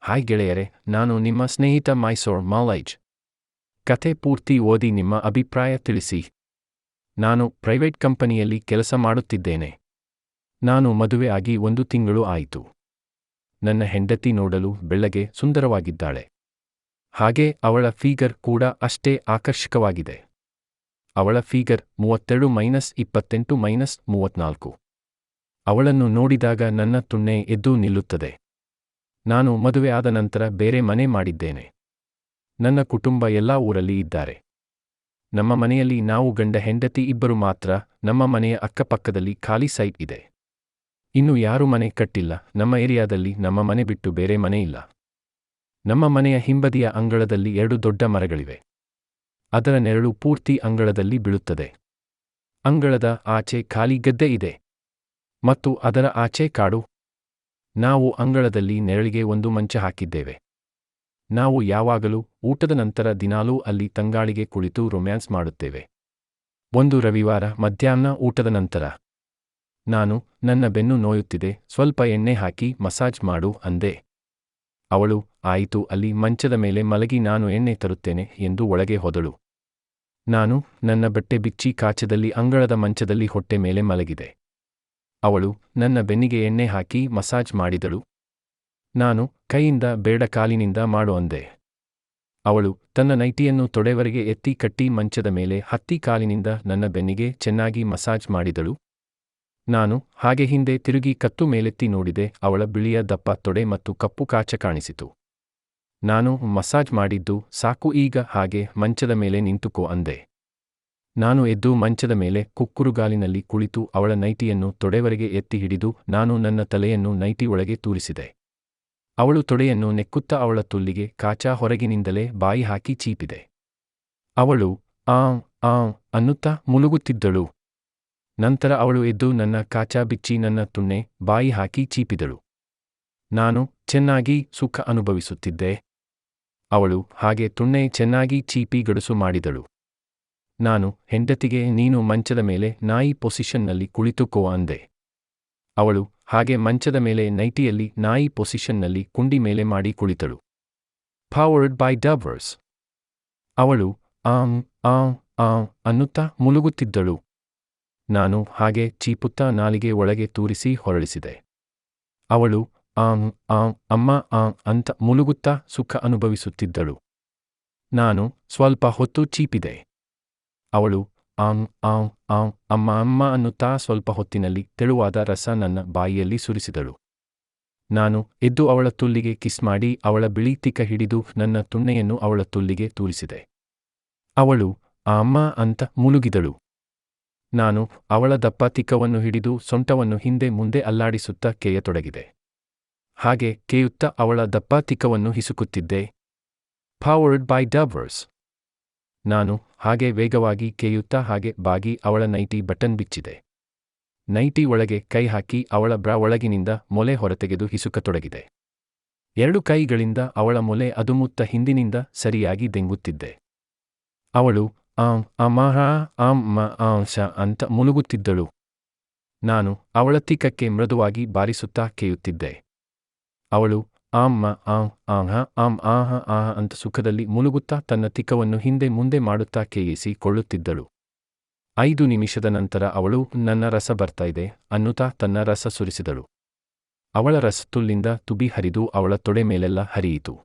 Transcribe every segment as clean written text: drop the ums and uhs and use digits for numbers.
Hi ಗೆಳೆಯರೆ, ನಾನು ನಿಮ್ಮ ಸ್ನೇಹಿತ ಮೈಸೂರ್ ಮಾಲೈಜ್. ಕತೆ ಪೂರ್ತಿ ಓದಿ ನಿಮ್ಮ ಅಭಿಪ್ರಾಯ ತಿಳಿಸಿ. ನಾನು ಪ್ರೈವೇಟ್ ಕಂಪನಿಯಲ್ಲಿ ಕೆಲಸ ಮಾಡುತ್ತಿದ್ದೇನೆ. ನಾನು ಮದುವೆ ಆಗಿ 1 ತಿಂಗಳು ಆಯಿತು. ನನ್ನ ಹೆಂಡತಿ ನೋಡಲು ಬೆಳ್ಳಗೆ ಸುಂದರವಾಗಿದ್ದಾಳೆ. ಹಾಗೆ ಅವಳ ಫಿಗರ್ ಕೂಡ ಅಷ್ಟೇ ಆಕರ್ಷಕವಾಗಿದೆ. ಅವಳ ಫಿಗರ್ 32-28-34. ಅವಳನ್ನು ನೋಡಿದಾಗ ನನ್ನ ತುಣ್ಣೆ ಎದ್ದು ನಿಲ್ಲುತ್ತದೆ. ನಾನು ಮದುವೆ ಆದ ನಂತರ ಬೇರೆ ಮನೆ ಮಾಡಿದ್ದೇನೆ. ನನ್ನ ಕುಟುಂಬ ಎಲ್ಲಾ ಊರಲ್ಲಿ ಇದ್ದಾರೆ. ನಮ್ಮ ಮನೆಯಲ್ಲಿ ನಾವು ಗಂಡ ಹೆಂಡತಿ ಇಬ್ಬರು ಮಾತ್ರ. ನಮ್ಮ ಮನೆಯ ಅಕ್ಕಪಕ್ಕದಲ್ಲಿ ಖಾಲಿ ಸೈಟ್ ಇದೆ. ಇನ್ನು ಯಾರೂ ಮನೆ ಕಟ್ಟಿಲ್ಲ. ನಮ್ಮ ಏರಿಯಾದಲ್ಲಿ ನಮ್ಮ ಮನೆ ಬಿಟ್ಟು ಬೇರೆ ಮನೆ ಇಲ್ಲ. ನಮ್ಮ ಮನೆಯ ಹಿಂಬದಿಯ ಅಂಗಳದಲ್ಲಿ 2 ದೊಡ್ಡ ಮರಗಳಿವೆ. ಅದರ ನೆರಳು ಪೂರ್ತಿ ಅಂಗಳದಲ್ಲಿ ಬೀಳುತ್ತದೆ. ಅಂಗಳದ ಆಚೆ ಖಾಲಿ ಗದ್ದೆ ಇದೆ ಮತ್ತು ಅದರ ಆಚೆ ಕಾಡು. ನಾವು ಅಂಗಳದಲ್ಲಿ ನೆರಳಿಗೆ ಒಂದು ಮಂಚ ಹಾಕಿದ್ದೇವೆ. ನಾವು ಯಾವಾಗಲೂ ಊಟದ ನಂತರ ದಿನಾಲೂ ಅಲ್ಲಿ ತಂಗಾಳಿಗೆ ಕುಳಿತು ರೊಮ್ಯಾನ್ಸ್ ಮಾಡುತ್ತೇವೆ. ಒಂದು ರವಿವಾರ ಮಧ್ಯಾಹ್ನ ಊಟದ ನಂತರ ನಾನು, ನನ್ನ ಬೆನ್ನು ನೋಯುತ್ತಿದೆ, ಸ್ವಲ್ಪ ಎಣ್ಣೆ ಹಾಕಿ ಮಸಾಜ್ ಮಾಡು ಅಂದೆ. ಅವಳು, ಆಯಿತು, ಅಲ್ಲಿ ಮಂಚದ ಮೇಲೆ ಮಲಗಿ ನಾನು ಎಣ್ಣೆ ತರುತ್ತೇನೆ ಎಂದು ಒಳಗೆ ಹೋದಳು. ನಾನು ನನ್ನ ಬಟ್ಟೆ ಬಿಚ್ಚಿ ಕಾಚದಲ್ಲಿ ಅಂಗಳದ ಮಂಚದಲ್ಲಿ ಹೊಟ್ಟೆ ಮೇಲೆ ಮಲಗಿದೆ. ಅವಳು ನನ್ನ ಬೆನ್ನಿಗೆ ಎಣ್ಣೆ ಹಾಕಿ ಮಸಾಜ್ ಮಾಡಿದಳು. ನಾನು ಕೈಯಿಂದ ಬೇಡ ಕಾಲಿನಿಂದ ಮಾಡು ಅಂದೆ. ಅವಳು ತನ್ನ ನೈಟಿಯನ್ನು ತೊಡೆವರೆಗೆ ಎತ್ತಿ ಕಟ್ಟಿ ಮಂಚದ ಮೇಲೆ ಹತ್ತಿ ಕಾಲಿನಿಂದ ನನ್ನ ಬೆನ್ನಿಗೆ ಚೆನ್ನಾಗಿ ಮಸಾಜ್ ಮಾಡಿದಳು. ನಾನು ಹಾಗೆ ಹಿಂದೆ ತಿರುಗಿ ಕತ್ತು ಮೇಲೆತ್ತಿ ನೋಡಿದೆ. ಅವಳ ಬಿಳಿಯ ದಪ್ಪ ತೊಡೆ ಮತ್ತು ಕಪ್ಪು ಕಾಚ ಕಾಣಿಸಿತು. ನಾನು ಮಸಾಜ್ ಮಾಡಿದ್ದು ಸಾಕು, ಈಗ ಹಾಗೆ ಮಂಚದ ಮೇಲೆ ನಿಂತುಕೋ ಅಂದೆ. ನಾನು ಎದ್ದು ಮಂಚದ ಮೇಲೆ ಕುಕ್ಕುರುಗಾಲಿನಲ್ಲಿ ಕುಳಿತು ಅವಳ ನೈಟಿಯನ್ನು ತೊಡೆವರೆಗೆ ಎತ್ತಿ ಹಿಡಿದು ನಾನು ನನ್ನ ತಲೆಯನ್ನು ನೈಟಿ ಒಳಗೆ ತೂರಿಸಿದೆ. ಅವಳು ತೊಡೆಯನ್ನು ನೆಕ್ಕುತ್ತಾ ಅವಳ ತುಲ್ಲಿಗೆ ಕಾಚ ಹೊರಗಿನಿಂದಲೇ ಬಾಯಿ ಹಾಕಿ ಚೀಪಿದೆ. ಅವಳು ಆಂ ಆಂ ಅನ್ನುತ್ತಾ ಮುಳುಗುತ್ತಿದ್ದಳು. ನಂತರ ಅವಳು ಎದ್ದು ನನ್ನ ಕಾಚ ಬಿಚ್ಚಿ ನನ್ನ ತುಣ್ಣೆ ಬಾಯಿ ಹಾಕಿ ಚೀಪಿದಳು. ನಾನು ಚೆನ್ನಾಗಿ ಸುಖ ಅನುಭವಿಸುತ್ತಿದ್ದೆ. ಅವಳು ಹಾಗೆ ತುಣ್ಣೆ ಚೆನ್ನಾಗಿ ಚೀಪಿ ಗಡುಸು ಮಾಡಿದಳು. ನಾನು ಹೆಂಡತಿಗೆ, ನೀನು ಮಂಚದ ಮೇಲೆ ನಾಯಿ ಪೊಸಿಷನ್ನಲ್ಲಿ ಕುಳಿತುಕೋ ಅಂದೆ. ಅವಳು ಹಾಗೆ ಮಂಚದ ಮೇಲೆ ನೈಟಿಯಲ್ಲಿ ನಾಯಿ ಪೊಸಿಷನ್ನಲ್ಲಿ ಕುಂಡಿ ಮೇಲೆ ಮಾಡಿ ಕುಳಿತಳು. Powered by ಡಬರ್ಸ್. ಅವಳು ಆಂ ಆಂ ಆಂ ಅನ್ನುತ್ತಾ ಮುಳುಗುತ್ತಿದ್ದಳು. ನಾನು ಹಾಗೆ ಚೀಪುತ್ತಾ ನಾಲಿಗೆ ಒಳಗೆ ತೂರಿಸಿ ಹೊರಳಿಸಿದೆ. ಅವಳು ಆಂ ಆಂ ಅಮ್ಮ ಆಂ ಅಂತ ಮುಳುಗುತ್ತಾ ಸುಖ ಅನುಭವಿಸುತ್ತಿದ್ದಳು. ನಾನು ಸ್ವಲ್ಪ ಹೊತ್ತು ಚೀಪಿದೆ. ಅವಳು ಆಂ ಆಂ ಆಂ ಅಮ್ಮ ಅಮ್ಮ ಅನ್ನುತ್ತಾ ಸ್ವಲ್ಪ ಹೊತ್ತಿನಲ್ಲಿ ತೆಳುವಾದ ರಸ ನನ್ನ ಬಾಯಿಯಲ್ಲಿ ಸುರಿಸಿದಳು. ನಾನು ಎದ್ದು ಅವಳ ತುಲ್ಲಿಗೆ ಕಿಸ್ ಮಾಡಿ ಅವಳ ಬಿಳಿ ತಿಕ್ಕ ಹಿಡಿದು ನನ್ನ ತುಣ್ಣೆಯನ್ನು ಅವಳ ತುಲ್ಲಿಗೆ ತೂರಿಸಿದೆ. ಅವಳು ಆ ಅಮ್ಮ ಅಂತ ಮುಳುಗಿದಳು. ನಾನು ಅವಳ ದಪ್ಪ ತಿಕ್ಕವನ್ನು ಹಿಡಿದು ಸೊಂಟವನ್ನು ಹಿಂದೆ ಮುಂದೆ ಅಲ್ಲಾಡಿಸುತ್ತಾ ಕೇಯತೊಡಗಿದೆ. ಹಾಗೆ ಕೇಯುತ್ತಾ ಅವಳ ದಪ್ಪ ತಿಕ್ಕವನ್ನು ಹಿಸುಕುತ್ತಿದ್ದೆ. Powered by dubbers. ನಾನು ಹಾಗೆ ವೇಗವಾಗಿ ಕೇಯುತ್ತಾ ಹಾಗೆ ಬಾಗಿ ಅವಳ ನೈಟಿ ಬಟನ್ ಬಿಚ್ಚಿದೆ. ನೈಟಿ ಒಳಗೆ ಕೈ ಹಾಕಿ ಅವಳ ಬ್ರಾ ಒಳಗಿನಿಂದ ಮೊಲೆ ಹೊರತೆಗೆದು ಹಿಸುಕತೊಡಗಿದೆ. 2 ಕೈಗಳಿಂದ ಅವಳ ಮೊಲೆ ಅದುಮುತ್ತ ಹಿಂದಿನಿಂದ ಸರಿಯಾಗಿ ದೆಂಗುತ್ತಿದ್ದೆ. ಅವಳು ಆಂ ಅಮಹ ಆಂ ಮ ಆಂ ಶ ಅಂತ ಮುಳುಗುತ್ತಿದ್ದಳು. ನಾನು ಅವಳ ತಿಕ್ಕಕ್ಕೆ ಮೃದುವಾಗಿ ಬಾರಿಸುತ್ತಾ ಕೇಯುತ್ತಿದ್ದೆ. ಅವಳು ಆಂ ಆಂ ಆಂಹ ಆಂ ಆಹ ಆಹ ಅಂತ ಸುಖದಲ್ಲಿ ಮುಳುಗುತ್ತಾ ತನ್ನ ತಿಕ್ಕವನ್ನು ಹಿಂದೆ ಮುಂದೆ ಮಾಡುತ್ತಾ ಕೇಯಿಸಿ ಕೊಳ್ಳುತ್ತಿದ್ದಳು. 5 ನಿಮಿಷದ ನಂತರ ಅವಳು ನನ್ನ ರಸ ಬರ್ತಾ ಇದೆ ಅನ್ನುತ್ತಾ ತನ್ನ ರಸ ಸುರಿಸಿದಳು. ಅವಳ ರಸ ತುಲ್ಲಿಂದ ತುಬಿ ಹರಿದು ಅವಳ ತೊಡೆ ಮೇಲೆಲ್ಲ ಹರಿಯಿತು.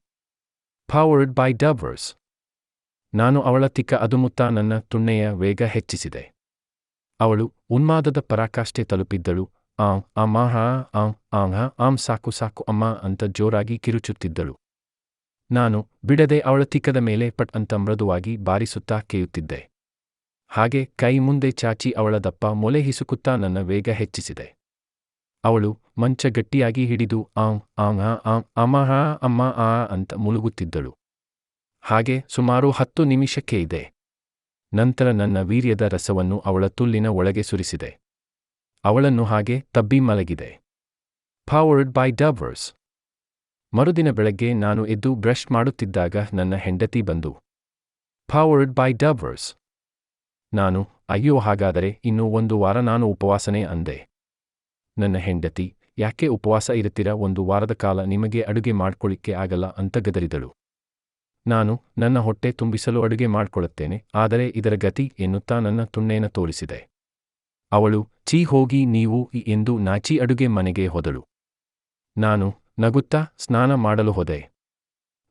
Powered by dubbers. ನಾನು ಅವಳ ತಿಕ್ಕ ಅದುಮುತ್ತಾ ನನ್ನ ತುಣ್ಣೆಯ ವೇಗ ಹೆಚ್ಚಿಸಿದೆ. ಅವಳು ಉನ್ಮಾದದ ಪರಾಕಾಷ್ಠೆ ತಲುಪಿದ್ದಳು. ಆಂ ಅಮಹ ಆಂ ಆಂಹ ಆಂ ಸಾಕು ಸಾಕು ಅಮ್ಮ ಅಂತ ಜೋರಾಗಿ ಕಿರುಚುತ್ತಿದ್ದಳು. ನಾನು ಬಿಡದೆ ಅವಳ ತಿಕ್ಕದ ಮೇಲೆ ಪಟ್ ಅಂತ ಮೃದುವಾಗಿ ಬಾರಿಸುತ್ತಾ ಕೇಯುತ್ತಿದ್ದೆ. ಹಾಗೆ ಕೈ ಮುಂದೆ ಚಾಚಿ ಅವಳ ದಪ್ಪ ಮೊಲೆ ಹಿಸುಕುತ್ತಾ ನನ್ನ ವೇಗ ಹೆಚ್ಚಿಸಿದೆ. ಅವಳು ಮಂಚ ಗಟ್ಟಿಯಾಗಿ ಹಿಡಿದು ಆಂ ಆಂಹ ಆಂ ಅಮಹ ಅಮ್ಮ ಆ ಅಂತ ಮುಳುಗುತ್ತಿದ್ದಳು. ಹಾಗೆ ಸುಮಾರು 10 ನಿಮಿಷಕ್ಕೆ ಇದೆ. ನಂತರ ನನ್ನ ವೀರ್ಯದ ರಸವನ್ನು ಅವಳ ತುಲ್ಲಿನ ಒಳಗೆ ಸುರಿಸಿದೆ. ಅವಳನ್ನು ಹಾಗೆ ತಬ್ಬಿ ಮಲಗಿದೆ. Powered by ಡಬರ್ಸ್. ಮರುದಿನ ಬೆಳಗ್ಗೆ ನಾನು ಎದ್ದು ಬ್ರಷ್ ಮಾಡುತ್ತಿದ್ದಾಗ ನನ್ನ ಹೆಂಡತಿ ಬಂದು, ಪವರ್ಡ್ ಬೈ ಡಬರ್ಸ್. ನಾನು, ಅಯ್ಯೋ, ಹಾಗಾದರೆ ಇನ್ನು 1 ವಾರ ನಾನು ಉಪವಾಸನೆ ಅಂದೆ. ನನ್ನ ಹೆಂಡತಿ, ಯಾಕೆ ಉಪವಾಸ ಇರುತ್ತೀರಾ, 1 ವಾರದ ಕಾಲ ನಿಮಗೆ ಅಡುಗೆ ಮಾಡ್ಕೊಳ್ಳಿಕ್ಕೆ ಆಗಲ್ಲ ಅಂತ ಗದರಿದಳು. ನಾನು ನನ್ನ ಹೊಟ್ಟೆ ತುಂಬಿಸಲು ಅಡುಗೆ ಮಾಡ್ಕೊಳ್ಳುತ್ತೇನೆ, ಆದರೆ ಇದರ ಗತಿ ಎನ್ನುತ್ತಾ ನನ್ನ ತುಣ್ಣೇನ ತೋರಿಸಿದೆ. ಅವಳು ಛೀ ಹೋಗಿ ನೀವು ಎಂದು ನಾಚಿ ಅಡುಗೆ ಮನೆಗೆ ಹೋದಳು. ನಾನು ನಗುತ್ತಾ ಸ್ನಾನ ಮಾಡಲು ಹೋದೆ.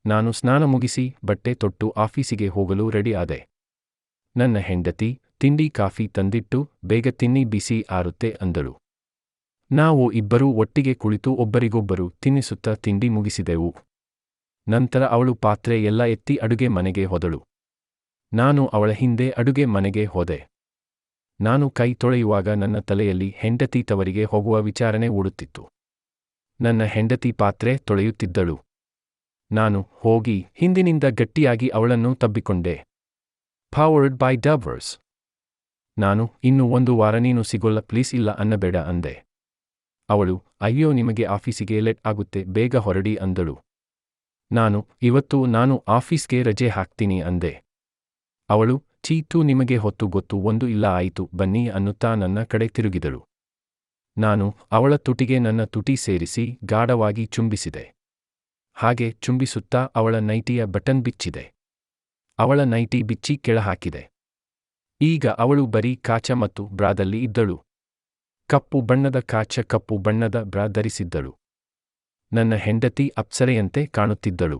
ನಾನು ಸ್ನಾನ ಮುಗಿಸಿ ಬಟ್ಟೆ ತೊಟ್ಟು ಆಫೀಸಿಗೆ ಹೋಗಲು ರೆಡಿ ಆದೆ. ನನ್ನ ಹೆಂಡತಿ ತಿಂಡಿ ಕಾಫಿ ತಂದಿಟ್ಟು ಬೇಗ ತಿನ್ನಿ ಬಿಸಿ ಆರುತ್ತೆ ಅಂದಳು. ನಾವು ಇಬ್ಬರೂ ಒಟ್ಟಿಗೆ ಕುಳಿತು ಒಬ್ಬರಿಗೊಬ್ಬರು ತಿನ್ನಿಸುತ್ತಾ ತಿಂಡಿ ಮುಗಿಸಿದೆವು. ನಂತರ ಅವಳು ಪಾತ್ರೆ ಎಲ್ಲ ಎತ್ತಿ ಅಡುಗೆ ಮನೆಗೆ ಹೋದಳು. ನಾನು ಅವಳ ಹಿಂದೆ ಅಡುಗೆ ಮನೆಗೆ ಹೋದೆ. ನಾನು ಕೈ ತೊಳೆಯುವಾಗ ನನ್ನ ತಲೆಯಲ್ಲಿ ಹೆಂಡತಿ ತವರಿಗೆ ಹೋಗುವ ವಿಚಾರಣೆ ಓಡುತ್ತಿತ್ತು. ನನ್ನ ಹೆಂಡತಿ ಪಾತ್ರೆ ತೊಳೆಯುತ್ತಿದ್ದಳು. ನಾನು ಹೋಗಿ ಹಿಂದಿನಿಂದ ಗಟ್ಟಿಯಾಗಿ ಅವಳನ್ನು ತಬ್ಬಿಕೊಂಡೆ. Powered by dubbers. ನಾನು ಇನ್ನು 1 ವಾರ ನೀನು ಸಿಗೋಲ್ಲ ಪ್ಲೀಸ್ ಇಲ್ಲ ಅನ್ನಬೇಡ ಅಂದೆ. ಅವಳು ಅಯ್ಯೋ ನಿಮಗೆ ಆಫೀಸಿಗೆ ಲೇಟ್ ಆಗುತ್ತೆ ಬೇಗ ಹೊರಡಿ ಅಂದಳು. ಇವತ್ತು ನಾನು ಆಫೀಸ್ಗೆ ರಜೆ ಹಾಕ್ತೀನಿ ಅಂದೆ. ಅವಳು ಚೀತು ನಿಮಗೆ ಹೊತ್ತು ಗೊತ್ತು 1 ಇಲ್ಲ ಆಯಿತು ಬನ್ನಿ ಅನ್ನುತ್ತಾ ನನ್ನ ಕಡೆ ತಿರುಗಿದಳು. ನಾನು ಅವಳ ತುಟಿಗೆ ನನ್ನ ತುಟಿ ಸೇರಿಸಿ ಗಾಢವಾಗಿ ಚುಂಬಿಸಿದೆ. ಹಾಗೆ ಚುಂಬಿಸುತ್ತಾ ಅವಳ ನೈಟಿಯ ಬಟನ್ ಬಿಚ್ಚಿದೆ. ಅವಳ ನೈಟಿ ಬಿಚ್ಚಿ ಕೆಳಹಾಕಿದೆ. ಈಗ ಅವಳು ಬರೀ ಕಾಚ ಮತ್ತು ಬ್ರಾದಲ್ಲಿ ಇದ್ದಳು. ಕಪ್ಪು ಬಣ್ಣದ ಕಾಚ, ಕಪ್ಪು ಬಣ್ಣದ ಬ್ರಾ ಧರಿಸಿದ್ದಳು. ನನ್ನ ಹೆಂಡತಿ ಅಪ್ಸರೆಯಂತೆ ಕಾಣುತ್ತಿದ್ದಳು.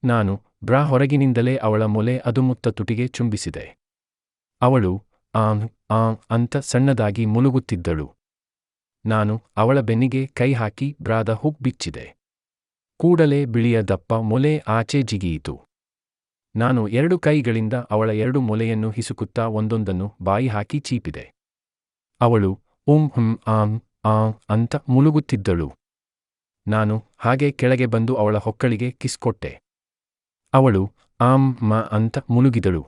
ನಾನು ಬ್ರಾ ಹೊರಗಿನಿಂದಲೇ ಅವಳ ಮೊಲೆ ಅದುಮುತ್ತ ತುಟಿಗೆ ಚುಂಬಿಸಿದೆ. ಅವಳು ಆಂ ಆಂ ಅಂತ ಸಣ್ಣದಾಗಿ ಮುಳುಗುತ್ತಿದ್ದಳು. ನಾನು ಅವಳ ಬೆನ್ನಿಗೆ ಕೈ ಹಾಕಿ ಬ್ರಾದ ಹುಕ್ ಬಿಚ್ಚಿದೆ. ಕೂಡಲೇ ಬಿಳಿಯ ದಪ್ಪ ಮೊಲೆ ಆಚೆ ಜಿಗಿಯಿತು. ನಾನು 2 ಕೈಗಳಿಂದ ಅವಳ 2 ಮೊಲೆಯನ್ನು ಹಿಸುಕುತ್ತಾ ಒಂದೊಂದನ್ನು ಬಾಯಿ ಹಾಕಿ ಚೀಪಿದೆ. ಅವಳು ಆಂ ಆಂ ಅಂತ ಮುಳುಗುತ್ತಿದ್ದಳು. ನಾನು ಹಾಗೆ ಕೆಳಗೆ ಬಂದು ಅವಳ ಹೊಕ್ಕಳಿಗೆ ಕಿಸ್ ಕೊಟ್ಟೆ. ಅವಳು ಆಂ ಮ ಅಂತ ಮುಳುಗಿದಳು.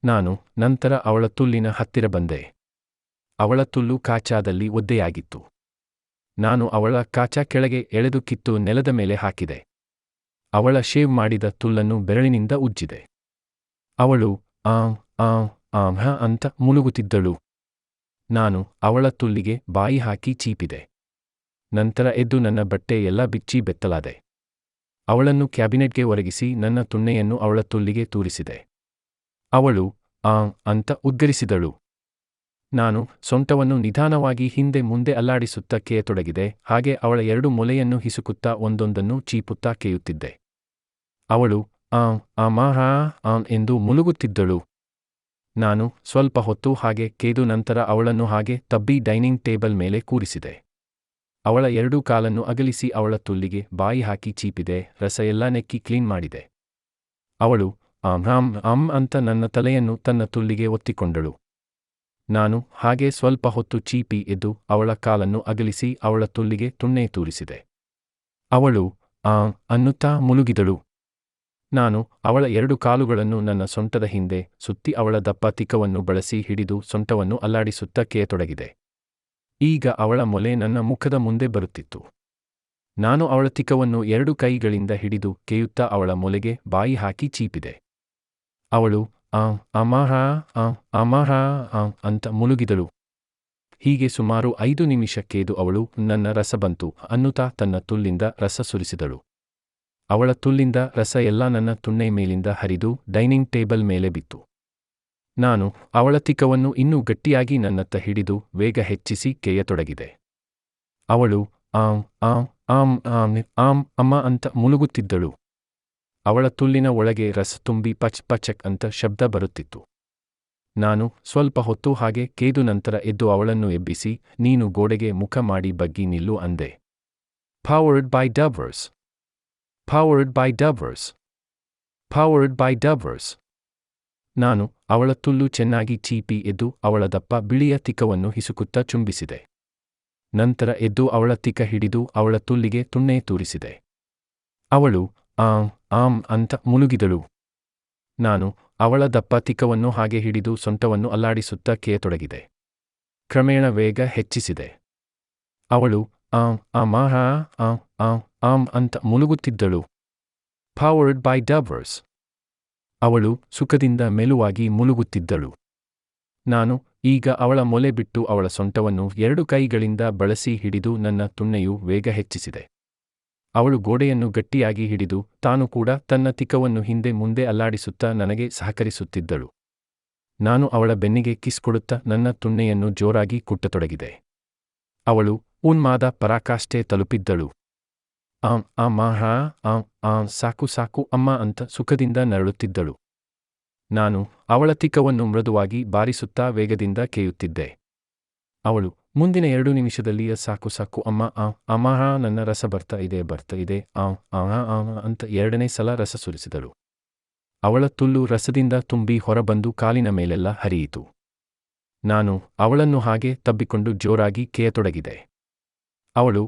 ನಾನು ನಂತರ ಅವಳ ತುಲ್ಲಿನ ಹತ್ತಿರ ಬಂದೆ. ಅವಳ ತುಲ್ಲು ಕಾಚಾದಲ್ಲಿ ಒದ್ದೆಯಾಗಿತ್ತು. ನಾನು ಅವಳ ಕಾಚ ಕೆಳಗೆ ಎಳೆದು ಕಿತ್ತು ನೆಲದ ಮೇಲೆ ಹಾಕಿದೆ. ಅವಳ ಶೇವ್ ಮಾಡಿದ ತುಲ್ಲನ್ನು ಬೆರಳಿನಿಂದ ಉಜ್ಜಿದೆ. ಅವಳು ಆಂ ಆಂ ಆಂ ಹ ಅಂತ ಮುಳುಗುತ್ತಿದ್ದಳು. ನಾನು ಅವಳ ತುಲ್ಲಿಗೆ ಬಾಯಿ ಹಾಕಿ ಚೀಪಿದೆ. ನಂತರ ಎದ್ದು ನನ್ನ ಬಟ್ಟೆ ಎಲ್ಲ ಬಿಚ್ಚಿ ಬೆತ್ತಲಾದೆ. ಅವಳನ್ನು ಕ್ಯಾಬಿನೆಟ್ಗೆ ಒರಗಿಸಿ ನನ್ನ ತುಣ್ಣೆಯನ್ನು ಅವಳ ತುಲ್ಲಿಗೆ ತೂರಿಸಿದೆ. ಅವಳು ಆಂ ಅಂತ ಉದ್ಗರಿಸಿದಳು. ನಾನು ಸೊಂಟವನ್ನು ನಿಧಾನವಾಗಿ ಹಿಂದೆ ಮುಂದೆ ಅಲ್ಲಾಡಿಸುತ್ತಾ ಕೇಯತೊಡಗಿದೆ. ಹಾಗೆ ಅವಳ 2 ಮೊಲೆಯನ್ನು ಹಿಸುಕುತ್ತಾ ಒಂದೊಂದನ್ನು ಚೀಪುತ್ತಾ ಕೇಯುತ್ತಿದ್ದೆ. ಅವಳು ಆಂ ಆಮಾಹಾ ಆಂ ಎಂದು ಮುಳುಗುತ್ತಿದ್ದಳು. ನಾನು ಸ್ವಲ್ಪ ಹೊತ್ತು ಹಾಗೆ ಕೇದು ನಂತರ ಅವಳನ್ನು ಹಾಗೆ ತಬ್ಬಿ ಡೈನಿಂಗ್ ಟೇಬಲ್ ಮೇಲೆ ಕೂರಿಸಿದೆ. ಅವಳ 2 ಕಾಲನ್ನು ಅಗಲಿಸಿ ಅವಳ ತುಲ್ಲಿಗೆ ಬಾಯಿ ಹಾಕಿ ಚೀಪಿದೆ. ರಸ ಎಲ್ಲ ನೆಕ್ಕಿ ಕ್ಲೀನ್ ಮಾಡಿದೆ. ಅವಳು ಆಂ ಅಂತ ನನ್ನ ತಲೆಯನ್ನು ತನ್ನ ತುಲ್ಲಿಗೆ ಒತ್ತಿಕೊಂಡಳು. ನಾನು ಹಾಗೆ ಸ್ವಲ್ಪ ಹೊತ್ತು ಚೀಪಿ ಎದ್ದು ಅವಳ ಕಾಲನ್ನು ಅಗಲಿಸಿ ಅವಳ ತುಲ್ಲಿಗೆ ತುಣ್ಣೆ ತೂರಿಸಿದೆ. ಅವಳು ಆಂ ಅನ್ನುತ್ತಾ ಮುಳುಗಿದಳು. ನಾನು ಅವಳ 2 ಕಾಲುಗಳನ್ನು ನನ್ನ ಸೊಂಟದ ಹಿಂದೆ ಸುತ್ತಿ ಅವಳ ದಪ್ಪ ತಿಕ್ಕವನ್ನು ಬಳಸಿ ಹಿಡಿದು ಸೊಂಟವನ್ನು ಅಲ್ಲಾಡಿಸುತ್ತಾ ಕೇಯತೊಡಗಿದೆ. ಈಗ ಅವಳ ಮೊಲೆ ನನ್ನ ಮುಖದ ಮುಂದೆ ಬರುತ್ತಿತ್ತು. ನಾನು ಅವಳ ತಿಕ್ಕವನ್ನು 2 ಕೈಗಳಿಂದ ಹಿಡಿದು ಕೇಯುತ್ತಾ ಅವಳ ಮೊಲೆಗೆ ಬಾಯಿ ಹಾಕಿ ಚೀಪಿದೆ. ಅವಳು ಆಂ ಅಮಾಹಾ ಆಂ ಅಮಾಹಾ ಆಂ ಅಂತ ಮುಳುಗಿದಳು. ಹೀಗೆ ಸುಮಾರು 5 ನಿಮಿಷ ಕೇದು ಅವಳು ನನ್ನ ರಸ ಬಂತು ಅನ್ನುತ್ತಾ ತನ್ನ ತುಲ್ಲಿಂದ ರಸ ಸುರಿಸಿದಳು. ಅವಳ ತುಲ್ಲಿಂದ ರಸ ಎಲ್ಲ ನನ್ನ ತುಣ್ಣೆ ಮೇಲಿಂದ ಹರಿದು ಡೈನಿಂಗ್ ಟೇಬಲ್ ಮೇಲೆ ಬಿತ್ತು. ನಾನು ಅವಳ ತಿಕ್ಕವನ್ನು ಇನ್ನೂ ಗಟ್ಟಿಯಾಗಿ ನನ್ನತ್ತ ಹಿಡಿದು ವೇಗ ಹೆಚ್ಚಿಸಿ ಕೇಯತೊಡಗಿದೆ. ಅವಳು ಆಂ ಆಂ ಆಂ ಆಂ ಆಂ ಅಮ್ಮ ಅಂತ ಮುಳುಗುತ್ತಿದ್ದಳು. ಅವಳ ತುಲ್ಲಿನ ಒಳಗೆ ರಸ ತುಂಬಿ ಪಚ್ ಪಚಕ್ ಅಂತ ಶಬ್ದ ಬರುತ್ತಿತ್ತು. ನಾನು ಸ್ವಲ್ಪ ಹೊತ್ತು ಹಾಗೆ ಕೇದು ನಂತರ ಎದ್ದು ಅವಳನ್ನು ಎಬ್ಬಿಸಿ ನೀನು ಗೋಡೆಗೆ ಮುಖ ಮಾಡಿ ಬಗ್ಗಿ ನಿಲ್ಲು ಅಂದೆ. Powered by dubbers. Powered by dubbers. Powered by dubbers. ನಾನು ಅವಳ ತುಲ್ಲು ಚೆನ್ನಾಗಿ ಚೀಪಿ ಎದ್ದು ಅವಳ ದಪ್ಪ ಬಿಳಿಯ ತಿಕ್ಕವನ್ನು ಹಿಸುಕುತ್ತಾ ಚುಂಬಿಸಿದೆ. ನಂತರ ಎದ್ದು ಅವಳ ತಿಕ್ಕ ಹಿಡಿದು ಅವಳ ತುಲ್ಲಿಗೆ ತುಣ್ಣೆ ತೂರಿಸಿದೆ. ಅವಳು ಆಂ ಆಂ ಅಂತ ಮುಳುಗಿದಳು. ನಾನು ಅವಳ ದಪ್ಪ ತಿಕ್ಕವನ್ನು ಹಾಗೆ ಹಿಡಿದು ಸೊಂಟವನ್ನು ಅಲ್ಲಾಡಿಸುತ್ತಾ ಕೇಯತೊಡಗಿದೆ. ಕ್ರಮೇಣ ವೇಗ ಹೆಚ್ಚಿಸಿದೆ. ಅವಳು ಆಂ ಅಮಾಹಾ ಆಂ ಆಂ ಆಂ ಅಂತ ಮುಳುಗುತ್ತಿದ್ದಳು. Powered by ಡಬರ್ಸ್. ಅವಳು ಸುಖದಿಂದ ಮೆಲುವಾಗಿ ಮುಳುಗುತ್ತಿದ್ದಳು. ನಾನು ಈಗ ಅವಳ ಮೊಲೆ ಬಿಟ್ಟು ಅವಳ ಸೊಂಟವನ್ನು 2 ಕೈಗಳಿಂದ ಬಳಸಿ ಹಿಡಿದು ನನ್ನ ತುಣ್ಣೆಯು ವೇಗ ಹೆಚ್ಚಿಸಿದೆ. ಅವಳು ಗೋಡೆಯನ್ನು ಗಟ್ಟಿಯಾಗಿ ಹಿಡಿದು ತಾನು ಕೂಡ ತನ್ನ ತಿಕವನ್ನು ಹಿಂದೆ ಮುಂದೆ ಅಲ್ಲಾಡಿಸುತ್ತಾ ನನಗೆ ಸಹಕರಿಸುತ್ತಿದ್ದಳು. ನಾನು ಅವಳ ಬೆನ್ನಿಗೆ ಕಿಸ್ ಕೊಡುತ್ತಾ ನನ್ನ ತುಣ್ಣೆಯನ್ನು ಜೋರಾಗಿ ಕುಟ್ಟತೊಡಗಿದೆ. ಅವಳು ಉನ್ಮಾದ ಪರಾಕಾಷ್ಠೆ ತಲುಪಿದ್ದಳು. ಸಾಕು ಸಾಕು ಅಮ್ಮ ಅಂತ ಸುಖದಿಂದ ನರಳುತ್ತಿದ್ದಳು. ನಾನು ಅವಳ ತಿಕವನ್ನು ಮೃದುವಾಗಿ ಬಾರಿಸುತ್ತಾ ವೇಗದಿಂದ ಕೇಯುತ್ತಿದ್ದೆ. ಅವಳು ಮುಂದಿನ 2 ನಿಮಿಷದಲ್ಲಿ ಸಾಕು ಸಾಕು ಅಮ್ಮ ನನ್ನ ರಸ ಬರ್ತಾ ಇದೆ ಅಂತ 2ನೇ ಸಲ ರಸ ಸುರಿಸಿದಳು. ಅವಳ ತುಲ್ಲು ರಸದಿಂದ ತುಂಬಿ ಹೊರಬಂದು ಕಾಲಿನ ಮೇಲೆಲ್ಲ ಹರಿಯಿತು. ನಾನು ಅವಳನ್ನು ಹಾಗೆ ತಬ್ಬಿಕೊಂಡು ಜೋರಾಗಿ ಕೇಯತೊಡಗಿದೆ. ಅವಳು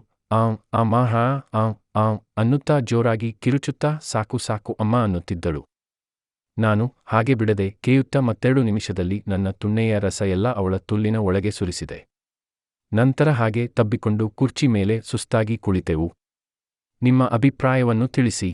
ಅನ್ನುತ್ತಾ ಜೋರಾಗಿ ಕಿರುಚುತ್ತಾ ಸಾಕು ಸಾಕು ಅಮ್ಮ ಅನ್ನುತ್ತಿದ್ದಳು. ನಾನು ಹಾಗೆ ಬಿಡದೆ ಕೇಯುತ್ತಾ ಮತ್ತೆರಡು ನಿಮಿಷದಲ್ಲಿ ನನ್ನ ತುಣ್ಣೆಯ ರಸ ಎಲ್ಲ ಅವಳ ತುಲ್ಲಿನ ಒಳಗೆ ಸುರಿಸಿದೆ. ನಂತರ ಹಾಗೆ ತಬ್ಬಿಕೊಂಡು ಕುರ್ಚಿ ಮೇಲೆ ಸುಸ್ತಾಗಿ ಕುಳಿತೆವು. ನಿಮ್ಮ ಅಭಿಪ್ರಾಯವನ್ನು ತಿಳಿಸಿ.